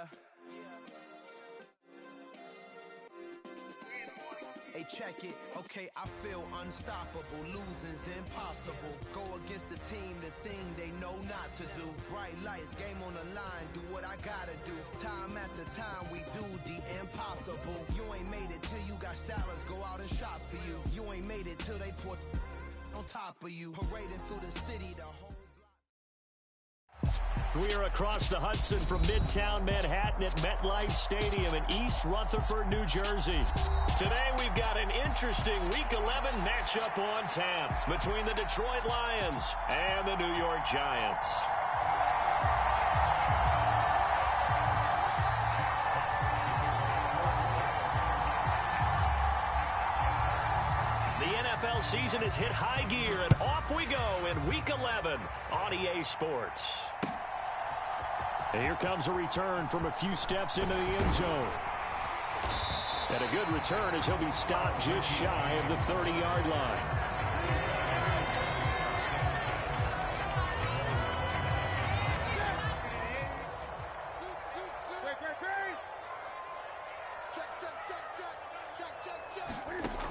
Yeah. Hey, check it. Okay, I feel unstoppable. Losing's impossible. Go against the team, the thing they know not to do. Bright lights, game on the line. Do what I gotta do. Time after time, we do the impossible. You ain't made it till you got stylists go out and shop for you. You ain't made it till they put on top of you. Parading through the city, the whole... We are across the Hudson from Midtown Manhattan at MetLife Stadium in East Rutherford, New Jersey. Today we've got an interesting Week 11 matchup on tap between the Detroit Lions and the New York Giants. The NFL season has hit high gear, and off we go in Week 11 on EA Sports. And here comes a return from a few steps into the end zone. And a good return as he'll be stopped just shy of the 30-yard line.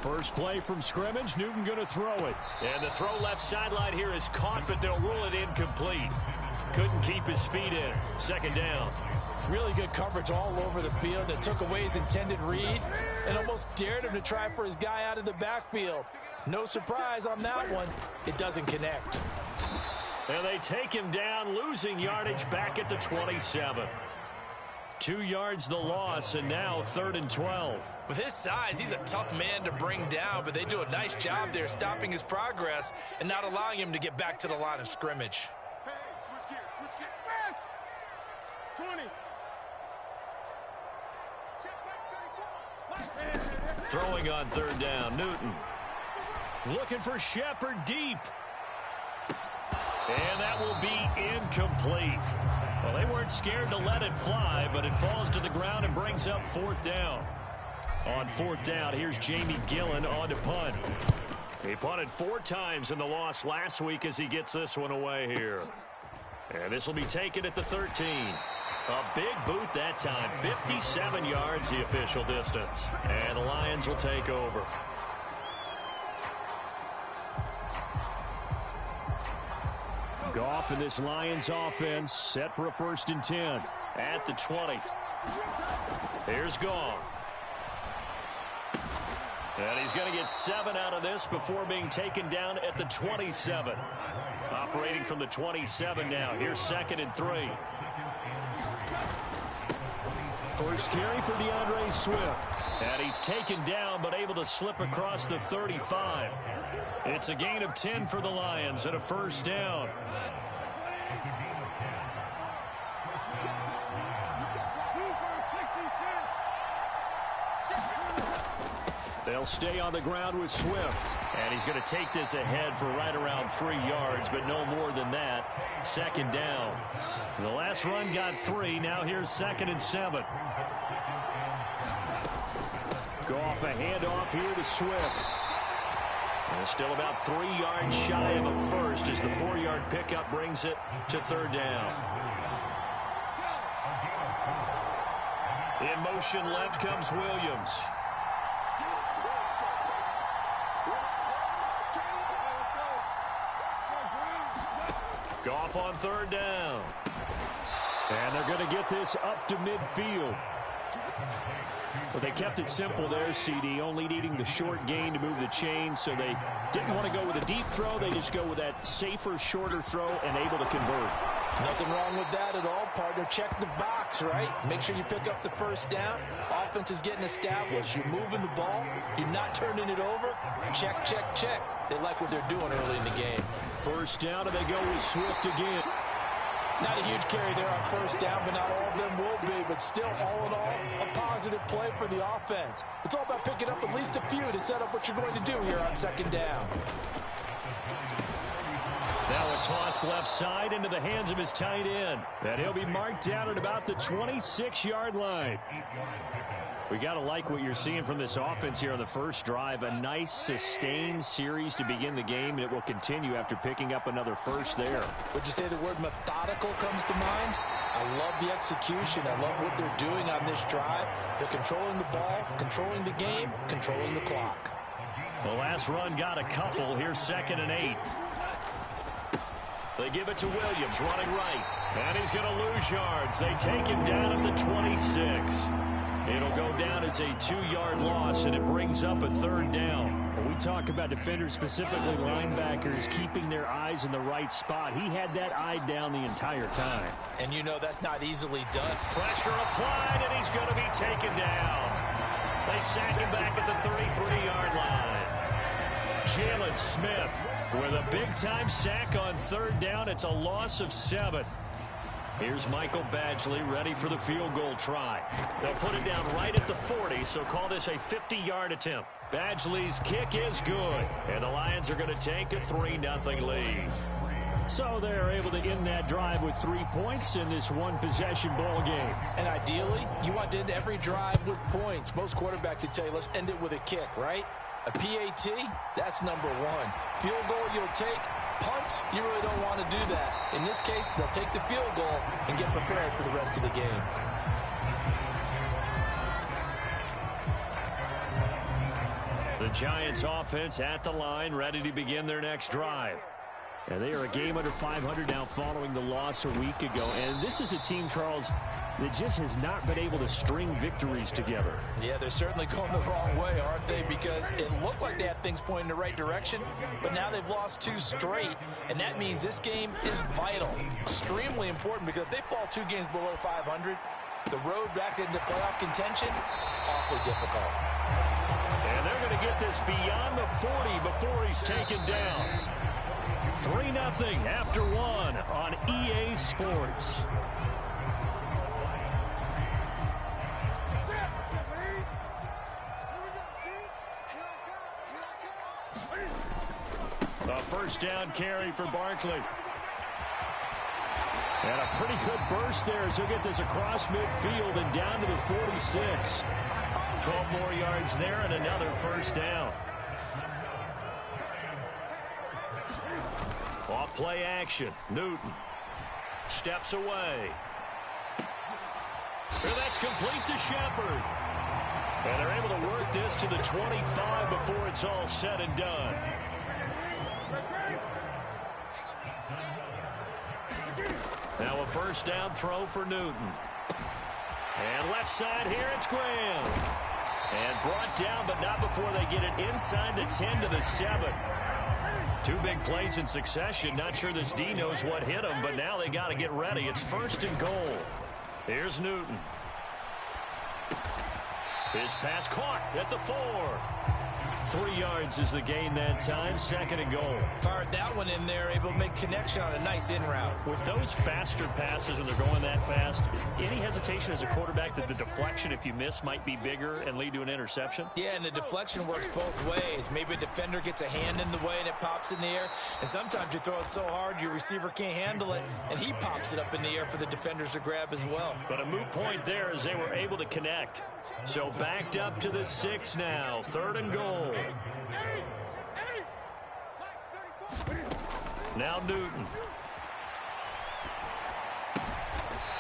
First play from scrimmage, Newton going to throw it. And the throw left sideline here is caught, but they'll rule it incomplete. Couldn't keep his feet in. Second down. Really good coverage all over the field. It took away his intended read and almost dared him to try for his guy out of the backfield. No surprise on that one. It doesn't connect. And they take him down, losing yardage back at the 27. 2 yards the loss, and now 3rd and 12. With his size, he's a tough man to bring down, but they do a nice job there stopping his progress and not allowing him to get back to the line of scrimmage. Throwing on 3rd down, Newton. Looking for Shepard deep. And that will be incomplete. Well, they weren't scared to let it fly, but it falls to the ground and brings up 4th down. On 4th down, here's Jamie Gillen on to punt. He punted 4 times in the loss last week as he gets this one away here. And this will be taken at the 13. A big boot that time. 57 yards the official distance. And the Lions will take over. Goff in this Lions offense set for a 1st and 10 at the 20. Here's Goff. And he's going to get 7 out of this before being taken down at the 27. Operating from the 27 now. Here's 2nd and 3. First carry for DeAndre Swift. And he's taken down but able to slip across the 35. It's a gain of 10 for the Lions and a 1st down. They'll stay on the ground with Swift. And he's going to take this ahead for right around 3 yards, but no more than that. 2nd down. The last run got 3. Now here's 2nd and 7. Goff a handoff here to Swift. And still about 3 yards shy of a 1st as the 4-yard pickup brings it to 3rd down. In motion left comes Williams. Goff on 3rd down. And they're going to get this up to midfield. But they kept it simple there, CD, only needing the short gain to move the chain, so they didn't want to go with a deep throw. They just go with that safer, shorter throw and able to convert. Nothing wrong with that at all, partner. Check the box, right? Make sure you pick up the 1st down. Offense is getting established. You're moving the ball. You're not turning it over. Check, check, check. They like what they're doing early in the game. 1st down, and they go with Swift again. Not a huge carry there on 1st down, but not all of them will be. But still, all in all, a positive play for the offense. It's all about picking up at least a few to set up what you're going to do here on 2nd down. Now a toss left side into the hands of his tight end. And he'll be marked down at about the 26-yard line. We got to like what you're seeing from this offense here on the first drive. A nice, sustained series to begin the game, and it will continue after picking up another first there. Would you say the word methodical comes to mind? I love the execution. I love what they're doing on this drive. They're controlling the ball, controlling the game, controlling the clock. The last run got a couple. Here's 2nd and 8. They give it to Williams, running right. And he's going to lose yards. They take him down at the 26. It'll go down as a 2-yard loss, and it brings up a 3rd down. When we talk about defenders, specifically linebackers, keeping their eyes in the right spot, he had that eye down the entire time. And you know that's not easily done. Pressure applied, and he's going to be taken down. They sack him back at the 33-yard line. Jalen Smith with a big-time sack on 3rd down. It's a loss of 7. Here's Michael Badgley ready for the field goal try. They'll put it down right at the 40, so call this a 50-yard attempt. Badgley's kick is good, and the Lions are going to take a 3-0 lead. So they're able to end that drive with 3 points in this one-possession ball game. And ideally, you want to end every drive with points. Most quarterbacks would tell you, let's end it with a kick, right? A PAT, that's number 1. Field goal you'll take. Punts, you really don't want to do that. In this case, they'll take the field goal and get prepared for the rest of the game. The Giants offense at the line, ready to begin their next drive. And they are a game under 500 now following the loss a week ago. And this is a team, Charles, that just has not been able to string victories together. Yeah, they're certainly going the wrong way, aren't they? Because it looked like they had things pointing in the right direction, but now they've lost 2 straight, and that means this game is vital, extremely important, because if they fall 2 games below 500, the road back into playoff contention, awfully difficult. And they're going to get this beyond the 40 before he's taken down. 3-0 after 1 on EA Sports. A first down carry for Barkley. And a pretty good burst there as he'll get this across midfield and down to the 46. 12 more yards there and another first down. Off play action. Newton steps away. And that's complete to Shepard. And they're able to work this to the 25 before it's all said and done. Now a first down throw for Newton. And left side here, it's Graham. And brought down, but not before they get it inside the 10 to the 7. 2 big plays in succession. Not sure this D knows what hit him, but now they got to get ready. It's 1st and goal. Here's Newton. His pass caught at the 4. 3 yards is the gain that time. 2nd and goal. Fired that one in there, able to make connection on a nice in route. With those faster passes when they're going that fast, any hesitation as a quarterback that the deflection, if you miss, might be bigger and lead to an interception? Yeah, and the deflection works both ways. Maybe a defender gets a hand in the way and it pops in the air. And sometimes you throw it so hard your receiver can't handle it, and he pops it up in the air for the defenders to grab as well. But a moot point there as they were able to connect. So backed up to the 6 now. 3rd and goal. Now Newton.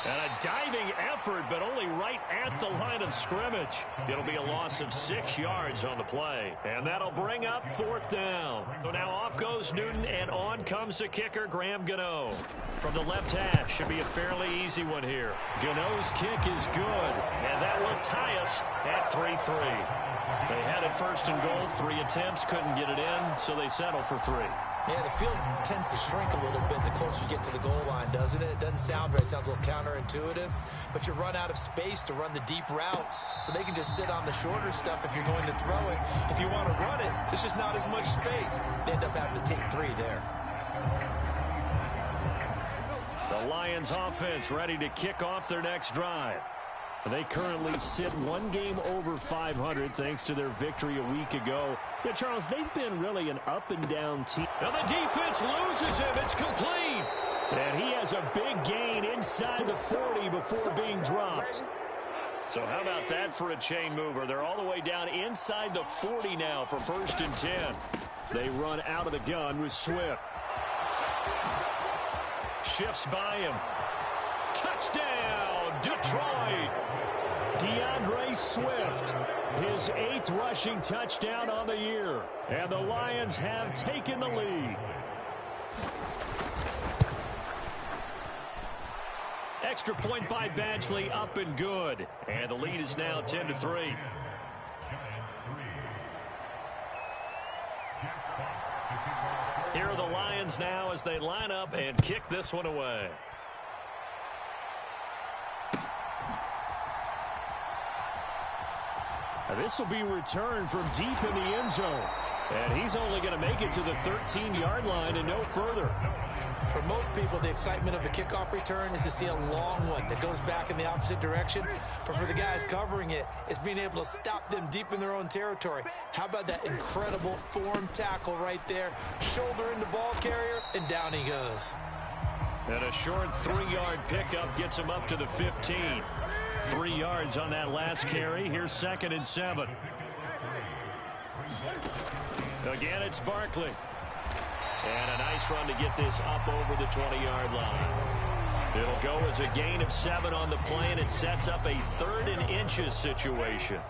And a diving effort, but only right at the line of scrimmage. It'll be a loss of 6 yards on the play. And that'll bring up 4th down. So now off goes Newton, and on comes the kicker, Graham Gano. From the left hash, should be a fairly easy one here. Gano's kick is good, and that will tie us at 3-3. They had it 1st and goal, 3 attempts, couldn't get it in, so they settle for 3. Yeah, the field tends to shrink a little bit the closer you get to the goal line, doesn't it? It doesn't sound right. It sounds a little counterintuitive. But you run out of space to run the deep routes, so they can just sit on the shorter stuff if you're going to throw it. If you want to run it, there's just not as much space. They end up having to take 3 there. The Lions offense ready to kick off their next drive. They currently sit 1 game over 500 thanks to their victory a week ago. Yeah, Charles, they've been really an up-and-down team. Now the defense loses him. It's complete. And he has a big gain inside the 40 before being dropped. So how about that for a chain mover? They're all the way down inside the 40 now for 1st and 10. They run out of the gun with Swift. Shifts by him. Touchdown, Detroit. DeAndre Swift, his 8th rushing touchdown on the year. And the Lions have taken the lead. Extra point by Badgley, up and good. And the lead is now 10-3. Here are the Lions now as they line up and kick this one away. This will be returned from deep in the end zone. And he's only going to make it to the 13-yard line and no further. For most people, the excitement of the kickoff return is to see a long one that goes back in the opposite direction. But for the guys covering it, it's being able to stop them deep in their own territory. How about that incredible form tackle right there? Shoulder in the ball carrier, and down he goes. And a short 3-yard pickup gets him up to the 15. 3 yards on that last carry. Here's 2nd and 7. Again, it's Barkley. And a nice run to get this up over the 20-yard line. It'll go as a gain of 7 on the play, and it sets up a 3rd and inches situation.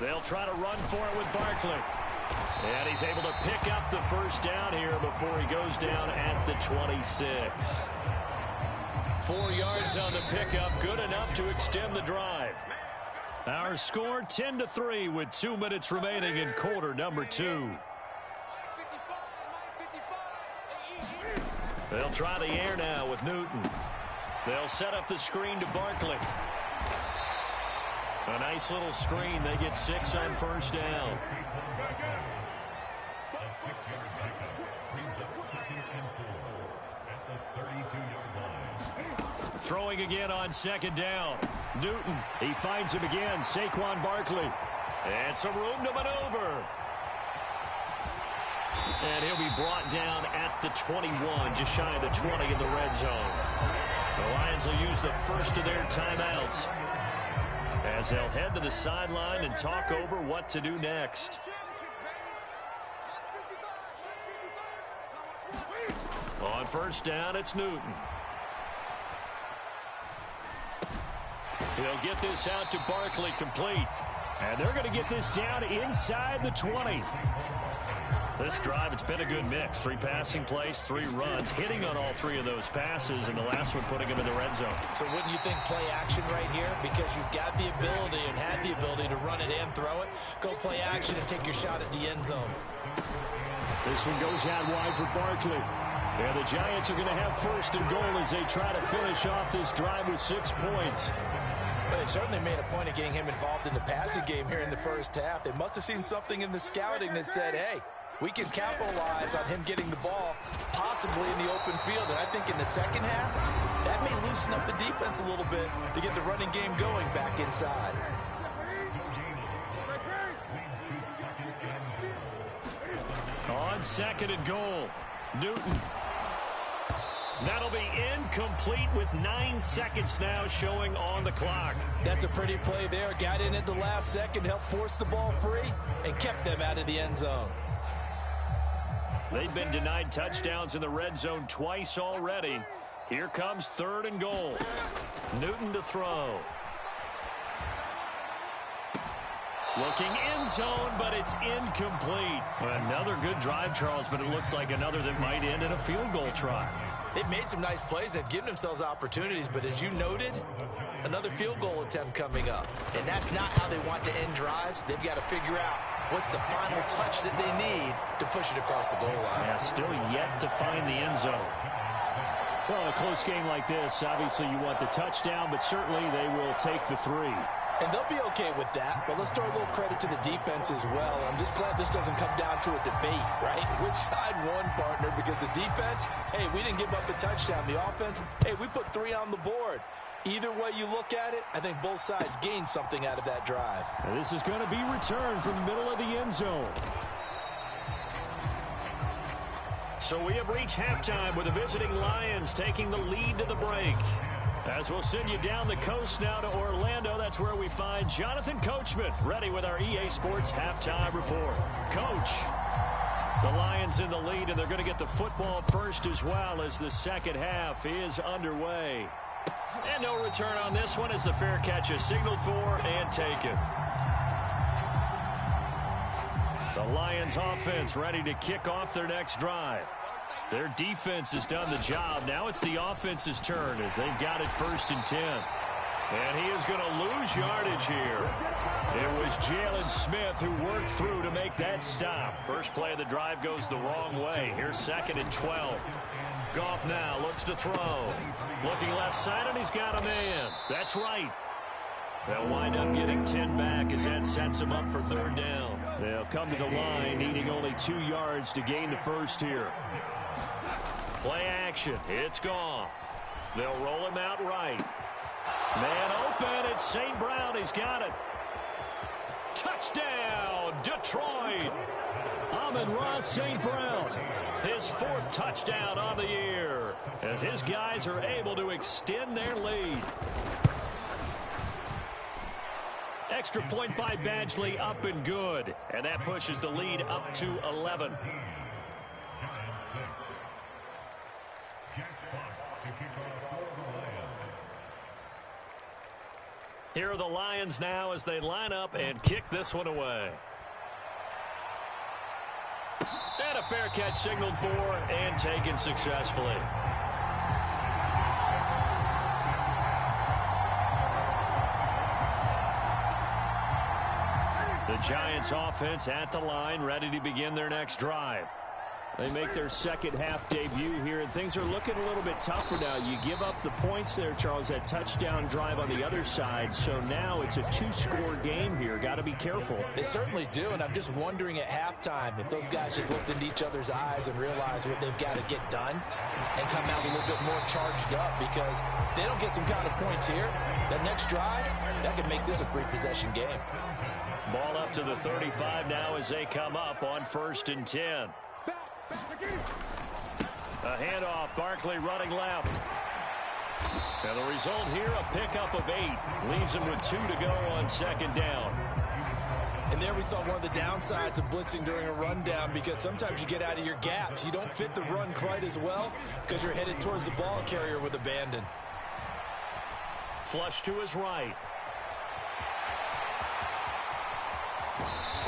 They'll try to run for it with Barkley. And he's able to pick up the first down here before he goes down at the 26. 4 yards on the pickup, good enough to extend the drive. Our score 10-3 with 2 minutes remaining in quarter number 2. They'll try the air now with Newton. They'll set up the screen to Barkley. A nice little screen. They get 6 on first down. Throwing again on 2nd down. Newton, he finds him again. Saquon Barkley. And some room to maneuver. And he'll be brought down at the 21, just shy of the 20 in the red zone. The Lions will use the first of their timeouts as they'll head to the sideline and talk over what to do next. On first down, it's Newton. He'll get this out to Barkley, complete. And they're going to get this down inside the 20. This drive, it's been a good mix. 3 passing plays, 3 runs, hitting on all 3 of those passes, and the last one putting him in the red zone. So wouldn't you think play action right here? Because you've got the ability and had the ability to run it and throw it. Go play action and take your shot at the end zone. This one goes out wide for Barkley. And the Giants are going to have first and goal as they try to finish off this drive with 6 points. But they certainly made a point of getting him involved in the passing game here in the first half. They must have seen something in the scouting that said, hey, we can capitalize on him getting the ball possibly in the open field. And I think in the second half, that may loosen up the defense a little bit to get the running game going back inside. On 2nd and goal, Newton. That'll be incomplete with 9 seconds now showing on the clock. That's a pretty play there. Got in at the last second, helped force the ball free, and kept them out of the end zone. They've been denied touchdowns in the red zone twice already. Here comes 3rd and goal. Newton to throw. Looking end zone, but it's incomplete. Another good drive, Charles, but it looks like another that might end in a field goal try. They've made some nice plays. They've given themselves opportunities, but as you noted, another field goal attempt coming up. And that's not how they want to end drives. They've got to figure out what's the final touch that they need to push it across the goal line. Yeah, still yet to find the end zone. Well, in a close game like this, obviously you want the touchdown, but certainly they will take the 3. And they'll be okay with that, but let's throw a little credit to the defense as well. I'm just glad this doesn't come down to a debate, right? Which side won, partner? Because the defense, hey, we didn't give up a touchdown. The offense, hey, we put 3 on the board. Either way you look at it, I think both sides gained something out of that drive. And this is going to be returned from the middle of the end zone. So we have reached halftime with the visiting Lions taking the lead to the break. As we'll send you down the coast now to Orlando, that's where we find Jonathan Coachman ready with our EA Sports Halftime Report. Coach. The Lions in the lead, and they're going to get the football first as well as the second half is underway. And no return on this one as the fair catch is signaled for and taken. The Lions offense ready to kick off their next drive. Their defense has done the job. Now it's the offense's turn as they've got it 1st and 10. And he is going to lose yardage here. It was Jalen Smith who worked through to make that stop. First play of the drive goes the wrong way. Here's 2nd and 12. Goff now looks to throw. Looking left side, and he's got a man. That's right. They'll wind up getting 10 back as that sets them up for 3rd down. They'll come to the line needing only 2 yards to gain the first here. Play action. It's Goff. They'll roll him out right. Man open. It's St. Brown. He's got it. Touchdown, Detroit. Amon-Ra St. Brown. His 4th touchdown on the year as his guys are able to extend their lead. Extra point by Badgley, up and good. And that pushes the lead up to 11. Here are the Lions now as they line up and kick this one away. And a fair catch signaled for and taken successfully. The Giants offense at the line, ready to begin their next drive. They make their second half debut here, and things are looking a little bit tougher now. You give up the points there, Charles, that touchdown drive on the other side. So now it's a 2-score game here. Got to be careful. They certainly do, and I'm just wondering at halftime if those guys just looked into each other's eyes and realized what they've got to get done and come out a little bit more charged up, because if they don't get some kind of points here, that next drive, that could make this a 3-possession game. Ball up to the 35 now as they come up on 1st and 10. A handoff, Barkley running left. And the result here, a pickup of 8. Leaves him with 2 to go on 2nd down. And there we saw one of the downsides of blitzing during a rundown, because sometimes you get out of your gaps. You don't fit the run quite as well because you're headed towards the ball carrier with abandon. Flush to his right.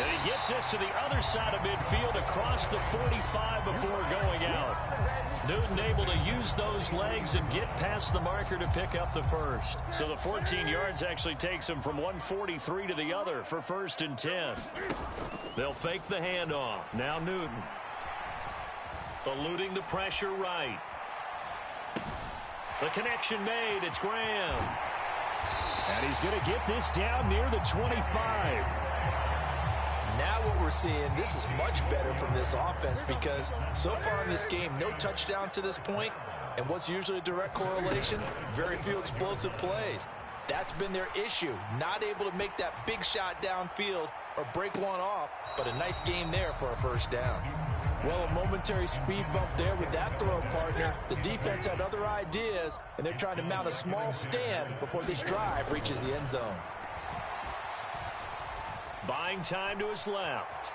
And he gets this to the other side of midfield across the 45 before going out. Newton able to use those legs and get past the marker to pick up the first. So the 14 yards actually takes him from 143 to the other for 1st and 10. They'll fake the handoff. Now Newton. Eluding the pressure right. The connection made. It's Graham. And he's going to get this down near the 25. Now what we're seeing, this is much better from this offense, because so far in this game, no touchdown to this point, and what's usually a direct correlation, very few explosive plays. That's been their issue, not able to make that big shot downfield or break one off, but a nice game there for a 1st down. Well, a momentary speed bump there with that throw partner. The defense had other ideas, and they're trying to mount a small stand before this drive reaches the end zone. Buying time to his left.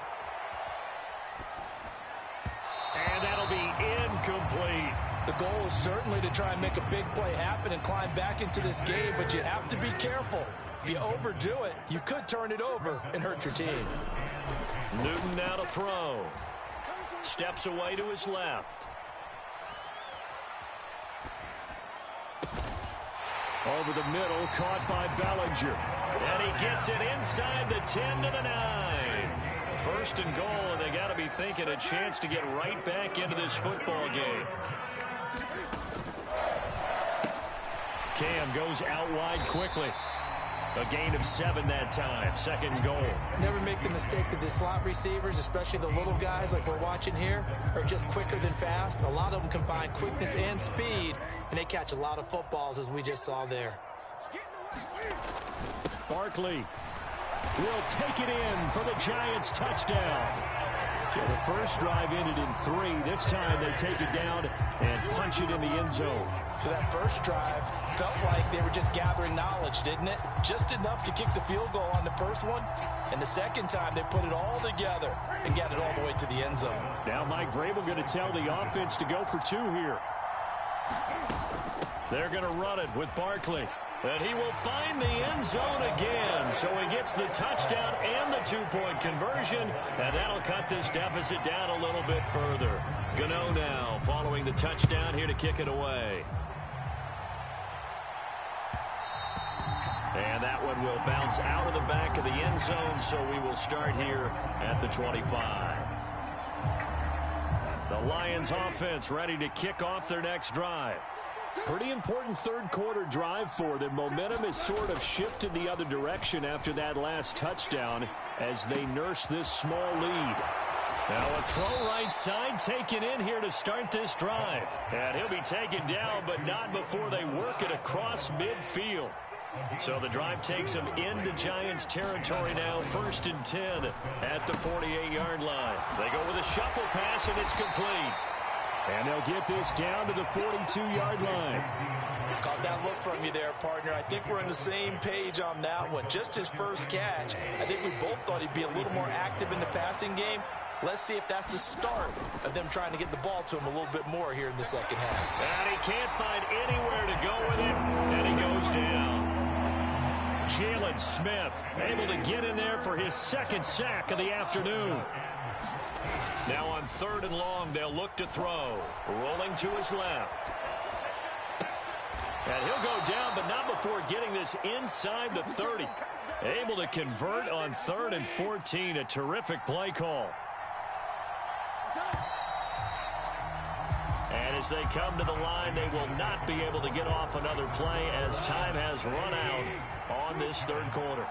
And that'll be incomplete. The goal is certainly to try and make a big play happen and climb back into this game, but you have to be careful. If you overdo it, you could turn it over and hurt your team. Newton now to throw. Steps away to his left. Over the middle, caught by Bellinger. And he gets it inside the 10 to the 9. 1st and goal, and they got to be thinking a chance to get right back into this football game. Cam goes out wide quickly. A gain of 7 that time. 2nd goal. Never make the mistake that the slot receivers, especially the little guys like we're watching here, are just quicker than fast. A lot of them combine quickness and speed, and they catch a lot of footballs, as we just saw there. Barkley will take it in for the Giants touchdown. So the first drive ended in 3. This time they take it down and punch it in the end zone. So that first drive felt like they were just gathering knowledge, didn't it? Just enough to kick the field goal on the first one. And the second time they put it all together and got it all the way to the end zone. Now Mike Vrabel going to tell the offense to go for 2 here. They're going to run it with Barkley. And he will find the end zone again. So he gets the touchdown and the 2-point conversion. And that'll cut this deficit down a little bit further. Gano now following the touchdown here to kick it away. And that one will bounce out of the back of the end zone. So we will start here at the 25. The Lions offense ready to kick off their next drive. Pretty important third-quarter drive for them. Momentum has sort of shifted the other direction after that last touchdown as they nurse this small lead. Now a throw right side taken in here to start this drive. And he'll be taken down, but not before they work it across midfield. So the drive takes them into Giants territory now. 1st and 10 at the 48-yard line. They go with a shuffle pass, and it's complete. And they'll get this down to the 42-yard line. Caught that look from you there, partner. I think we're on the same page on that one. Just his first catch. I think we both thought he'd be a little more active in the passing game. Let's see if that's the start of them trying to get the ball to him a little bit more here in the second half. And he can't find anywhere to go with it, and he goes down. Jalen Smith able to get in there for his second sack of the afternoon. Now on 3rd and long, they'll look to throw. Rolling to his left. And he'll go down, but not before getting this inside the 30. Able to convert on 3rd and 14. A terrific play call. And as they come to the line, they will not be able to get off another play as time has run out on this third quarter.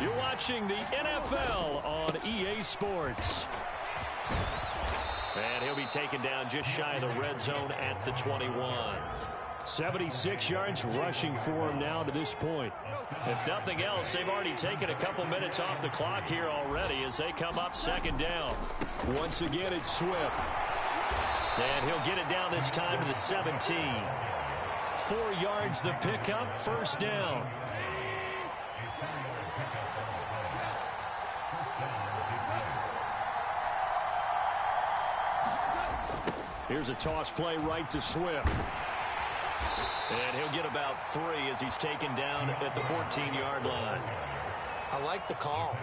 You're watching the NFL on EA Sports. And he'll be taken down just shy of the red zone at the 21. 76 yards rushing for him now to this point. If nothing else, they've already taken a couple minutes off the clock here already as they come up 2nd down. Once again, it's Swift. And he'll get it down this time to the 17. 4 yards the pickup, 1st down. Here's a toss play right to Swift. And he'll get about 3 as he's taken down at the 14-yard line. I like the call.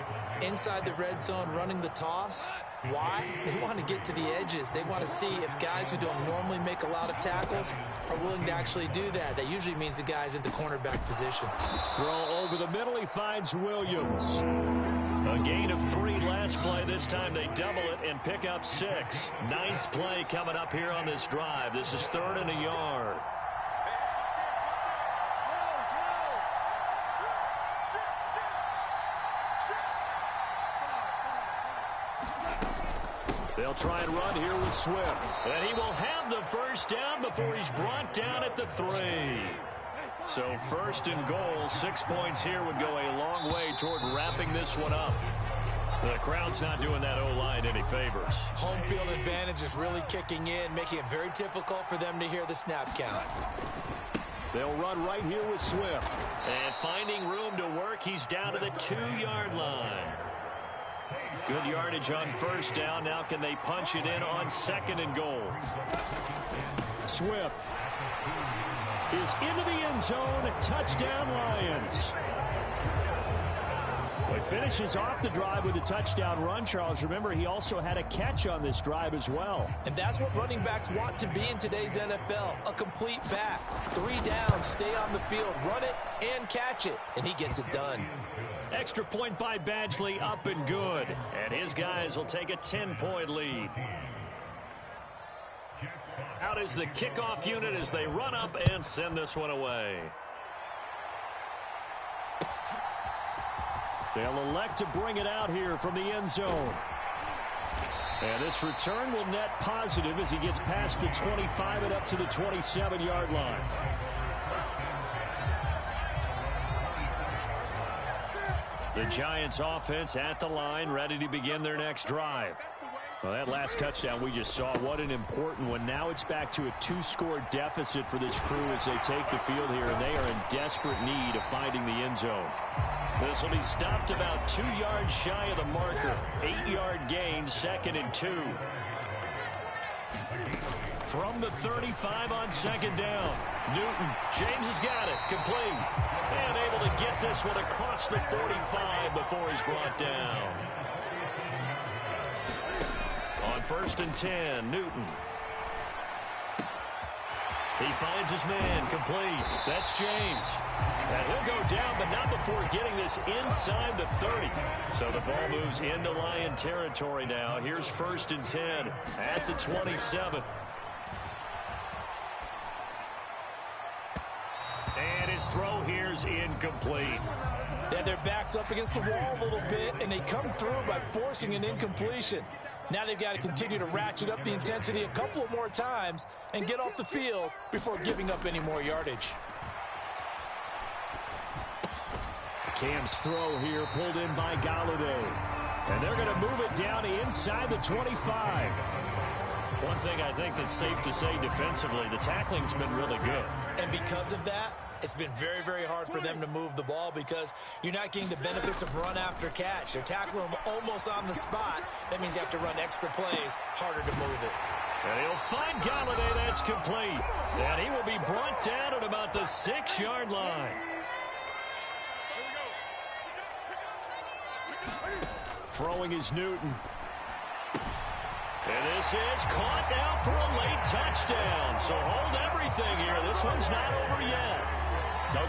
Inside the red zone, running the toss. Why? They want to get to the edges. They want to see if guys who don't normally make a lot of tackles are willing to actually do that. That usually means the guy's in the cornerback position. Throw over the middle. He finds Williams. A gain of 3 last play. This time they double it and pick up 6. 9th play coming up here on this drive. This is 3rd and a yard. They'll try and run here with Swift. And he will have the 1st down before he's brought down at the 3. So 1st and goal, 6 points here would go a long way toward wrapping this one up. The crowd's not doing that O-line any favors. Home field advantage is really kicking in, making it very difficult for them to hear the snap count. They'll run right here with Swift. And finding room to work, he's down to the 2-yard line. Good yardage on 1st down. Now can they punch it in on 2nd and goal? Swift is into the end zone. Touchdown, Lions. Well, he finishes off the drive with a touchdown run, Charles. Remember, he also had a catch on this drive as well. And that's what running backs want to be in today's NFL. A complete back. 3 down, stay on the field, run it, and catch it. And he gets it done. Extra point by Badgley, up and good. And his guys will take a 10-point lead. Out is the kickoff unit as they run up and send this one away. They'll elect to bring it out here from the end zone. And this return will net positive as he gets past the 25 and up to the 27-yard line. The Giants offense at the line, ready to begin their next drive. Well, that last touchdown we just saw, what an important one. Now it's back to a 2-score deficit for this crew as they take the field here, and they are in desperate need of finding the end zone. This will be stopped about 2 yards shy of the marker. 8-yard gain, 2nd and 2. From the 35 on 2nd down. Newton, James has got it, complete. And able to get this one across the 45 before he's brought down. On 1st and 10, Newton. He finds his man, complete. That's James. And he'll go down, but not before getting this inside the 30. So the ball moves into Lion territory now. Here's 1st and 10 at the 27. And his throw here's incomplete. Yeah, their back's up against the wall a little bit, and they come through by forcing an incompletion. Now they've got to continue to ratchet up the intensity a couple of more times and get off the field before giving up any more yardage. Cam's throw here pulled in by Galladay. And they're going to move it down inside the 25. One thing I think that's safe to say defensively, the tackling's been really good. And because of that, it's been very, very hard for them to move the ball because you're not getting the benefits of run after catch. They're tackling them almost on the spot. That means you have to run extra plays, harder to move it. And he'll find Galladay. That's complete. And he will be brought down at about the 6-yard line. Throwing is Newton. And this is caught now for a late touchdown. So hold everything here. This one's not over yet.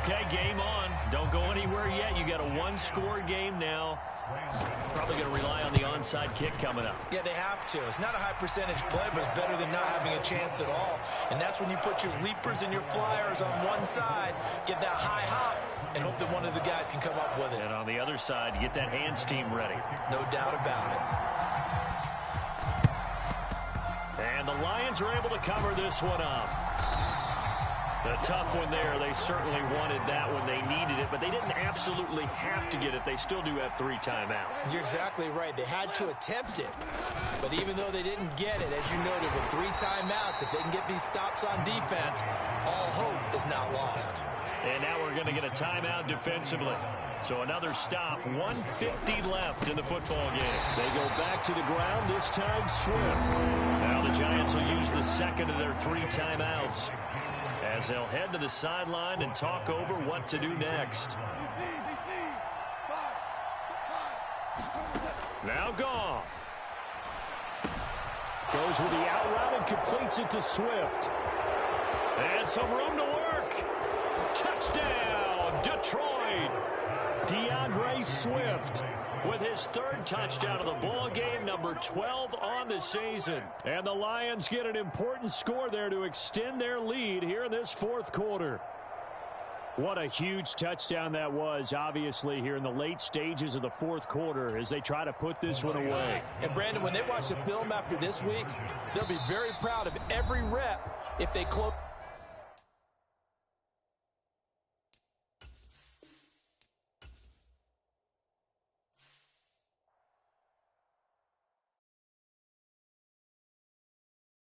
Okay, game on. Don't go anywhere yet. You got a 1-score game now. Probably going to rely on the onside kick coming up. Yeah, they have to. It's not a high percentage play, but it's better than not having a chance at all. And that's when you put your leapers and your flyers on one side, get that high hop, and hope that one of the guys can come up with it. And on the other side, get that hands team ready. No doubt about it. And the Lions are able to cover this one up. A tough one there. They certainly wanted that when they needed it, but they didn't absolutely have to get it. They still do have 3 timeouts. You're exactly right. They had to attempt it. But even though they didn't get it, as you noted, with 3 timeouts, if they can get these stops on defense, all hope is not lost. And now we're going to get a timeout defensively. So another stop, 1:50 left in the football game. They go back to the ground, this time Swift. Now the Giants will use the second of their 3 timeouts as they'll head to the sideline and talk over what to do next. Now Goff. Goes with the out route and completes it to Swift. And some room to work. Touchdown, Detroit. DeAndre Swift with his 3rd touchdown of the ball game, number 12 on the season. And the Lions get an important score there to extend their lead here in this 4th quarter. What a huge touchdown that was, obviously, here in the late stages of the 4th quarter as they try to put this one away. And, Brandon, when they watch the film after this week, they'll be very proud of every rep if they close.